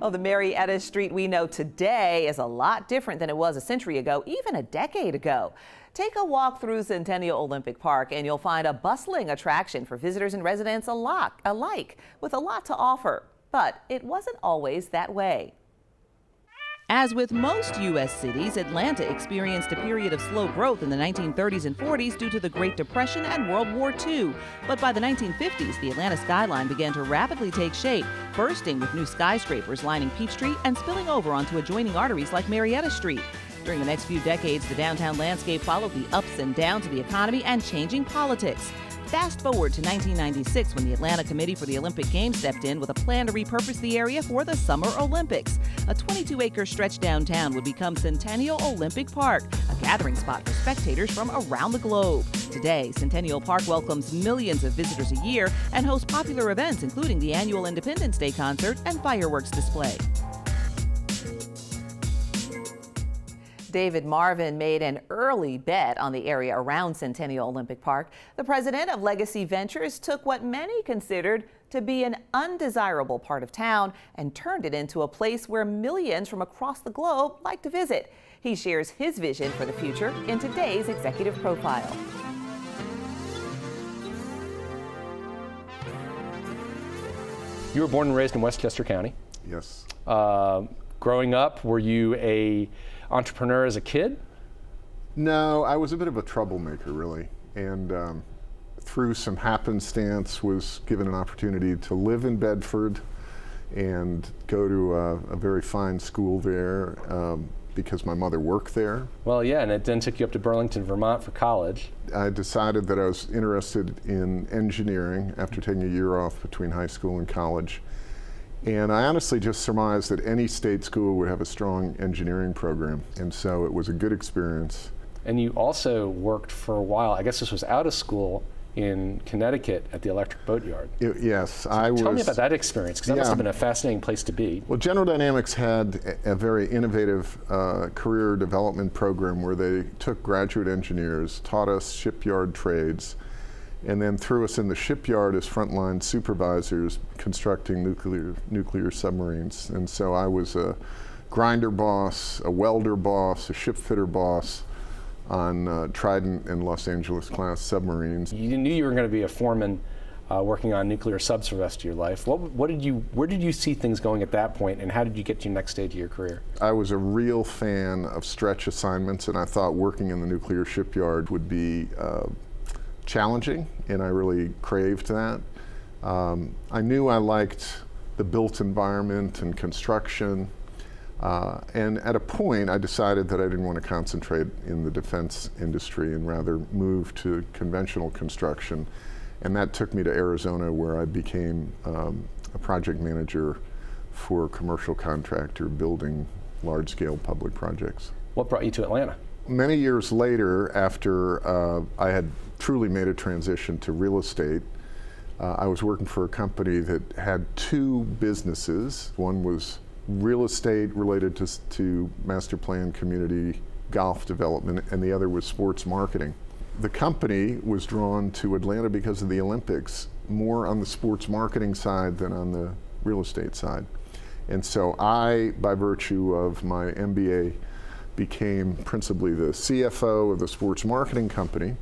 Oh, the Marietta Street we know today is a lot different than it was a century ago, even a decade ago. Take a walk through Centennial Olympic Park and you'll find a bustling attraction for visitors and residents alike, with a lot to offer. But it wasn't always that way. As with most U.S. cities, Atlanta experienced a period of slow growth in the 1930s and 40s due to the Great Depression and World War II. But by the 1950s, the Atlanta skyline began to rapidly take shape, bursting with new skyscrapers lining Peachtree and spilling over onto adjoining arteries like Marietta Street. During the next few decades, the downtown landscape followed the ups and downs of the economy and changing politics. Fast forward to 1996 when the Atlanta Committee for the Olympic Games stepped in with a plan to repurpose the area for the Summer Olympics. A 22-acre stretch downtown would become Centennial Olympic Park, a gathering spot for spectators from around the globe. Today, Centennial Park welcomes millions of visitors a year and hosts popular events including the annual Independence Day concert and fireworks display. David Marvin made an early bet on the area around Centennial Olympic Park. The president of Legacy Ventures took what many considered to be an undesirable part of town and turned it into a place where millions from across the globe like to visit. He shares his vision for the future in today's Executive Profile. You were born and raised in Westchester County. Yes. Growing up, were you a entrepreneur as a kid? No, I was a bit of a troublemaker, really, and through some happenstance was given an opportunity to live in Bedford and go to a very fine school there because my mother worked there. Well, yeah, and it then took you up to Burlington, Vermont for college. I decided that I was interested in engineering after taking a year off between high school and college. And I honestly just surmised that any state school would have a strong engineering program. And so it was a good experience. And you also worked for a while, I guess this was out of school, in Connecticut at the Electric Boat Yard. Yes, Tell me about that experience, because that must have been a fascinating place to be. Well, General Dynamics had a very innovative career development program where they took graduate engineers, taught us shipyard trades, and then threw us in the shipyard as frontline supervisors constructing nuclear submarines. And so I was a grinder boss, a welder boss, a ship fitter boss on Trident and Los Angeles class submarines. You knew you were going to be a foreman working on nuclear subs for the rest of your life. Where did you see things going at that point, and how did you get to your next stage of your career? I was a real fan of stretch assignments, and I thought working in the nuclear shipyard would be challenging, and I really craved that. I knew I liked the built environment and construction, and at a point I decided that I didn't want to concentrate in the defense industry and rather move to conventional construction, and that took me to Arizona, where I became a project manager for a commercial contractor building large-scale public projects. What brought you to Atlanta? Many years later, after I had truly made a transition to real estate, I was working for a company that had two businesses. One was real estate related to master plan community golf development, and the other was sports marketing. The company was drawn to Atlanta because of the Olympics, more on the sports marketing side than on the real estate side. And so I, by virtue of my MBA, became principally the CFO of the sports marketing company,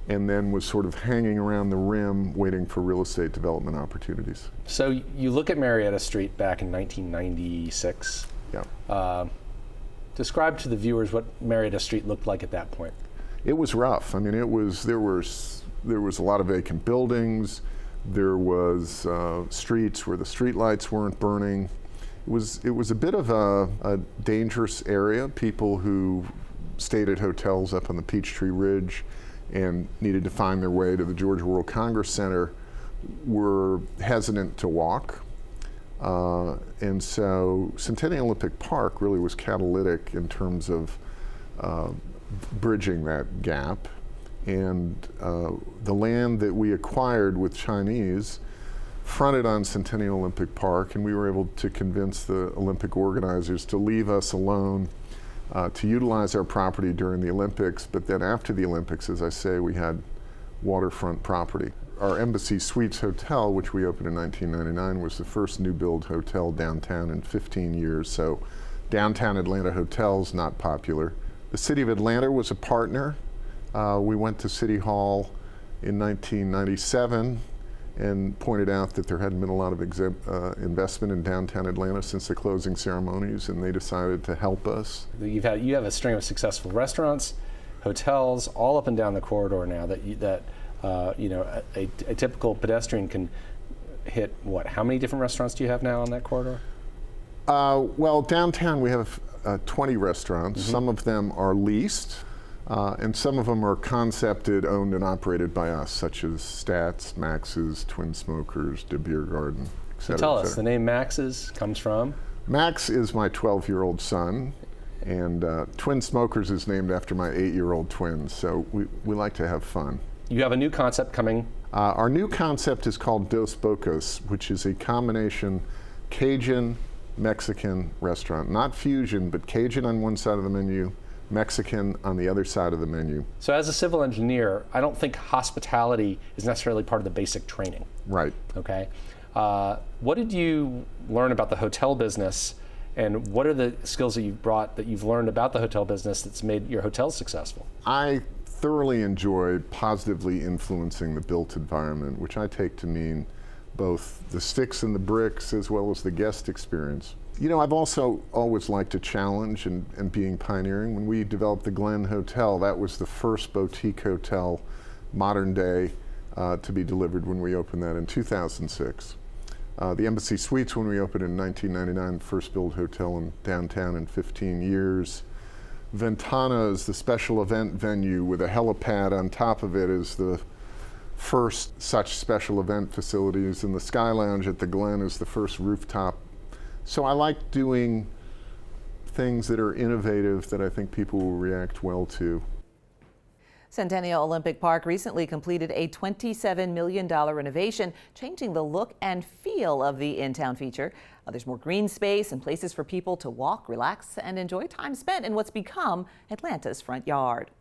and then was sort of hanging around the rim waiting for real estate development opportunities. So you look at Marietta Street back in 1996. Yeah. Describe to the viewers what Marietta Street looked like at that point. It was rough. I mean, there was a lot of vacant buildings. There was streets where the street lights weren't burning. It was a bit of a dangerous area. People who stayed at hotels up on the Peachtree Ridge and needed to find their way to the Georgia World Congress Center were hesitant to walk. And so Centennial Olympic Park really was catalytic in terms of bridging that gap. And the land that we acquired with Chinese fronted on Centennial Olympic Park, and we were able to convince the Olympic organizers to leave us alone to utilize our property during the Olympics, but then after the Olympics, as I say, we had waterfront property. our Embassy Suites Hotel, which we opened in 1999, was the first new build hotel downtown in 15 years. So downtown Atlanta hotels, not popular. The City of Atlanta was a partner. We went to City Hall in 1997 and pointed out that there hadn't been a lot of investment in downtown Atlanta since the closing ceremonies, and they decided to help us. You have a string of successful restaurants, hotels, all up and down the corridor now that a typical pedestrian can hit. What? How many different restaurants do you have now on that corridor? Well, downtown we have 20 restaurants. Mm-hmm. Some of them are leased, and some of them are concepted, owned, and operated by us, such as Stats, Max's, Twin Smokers, De Beer Garden, et cetera. So tell us, the name Max's comes from? Max is my 12-year-old son, and Twin Smokers is named after my 8-year-old twins, so we like to have fun. You have a new concept coming? Our new concept is called Dos Bocas, which is a combination Cajun Mexican restaurant. Not fusion, but Cajun on one side of the menu, Mexican on the other side of the menu. So as a civil engineer, I don't think hospitality is necessarily part of the basic training. Right. Okay. What did you learn about the hotel business, and what are the skills that you've learned about the hotel business that's made your hotel successful? I thoroughly enjoy positively influencing the built environment, which I take to mean both the sticks and the bricks as well as the guest experience. You know, I've also always liked to challenge and being pioneering. When we developed the Glen Hotel, that was the first boutique hotel, modern day, to be delivered when we opened that in 2006. The Embassy Suites, when we opened in 1999, first build hotel in downtown in 15 years. Ventana is the special event venue with a helipad on top of it, is the first such special event facilities, and the Sky Lounge at the Glen is the first rooftop. So I like doing things that are innovative that I think people will react well to. Centennial Olympic Park recently completed a $27 million renovation, changing the look and feel of the in-town feature. There's more green space and places for people to walk, relax, and enjoy time spent in what's become Atlanta's front yard.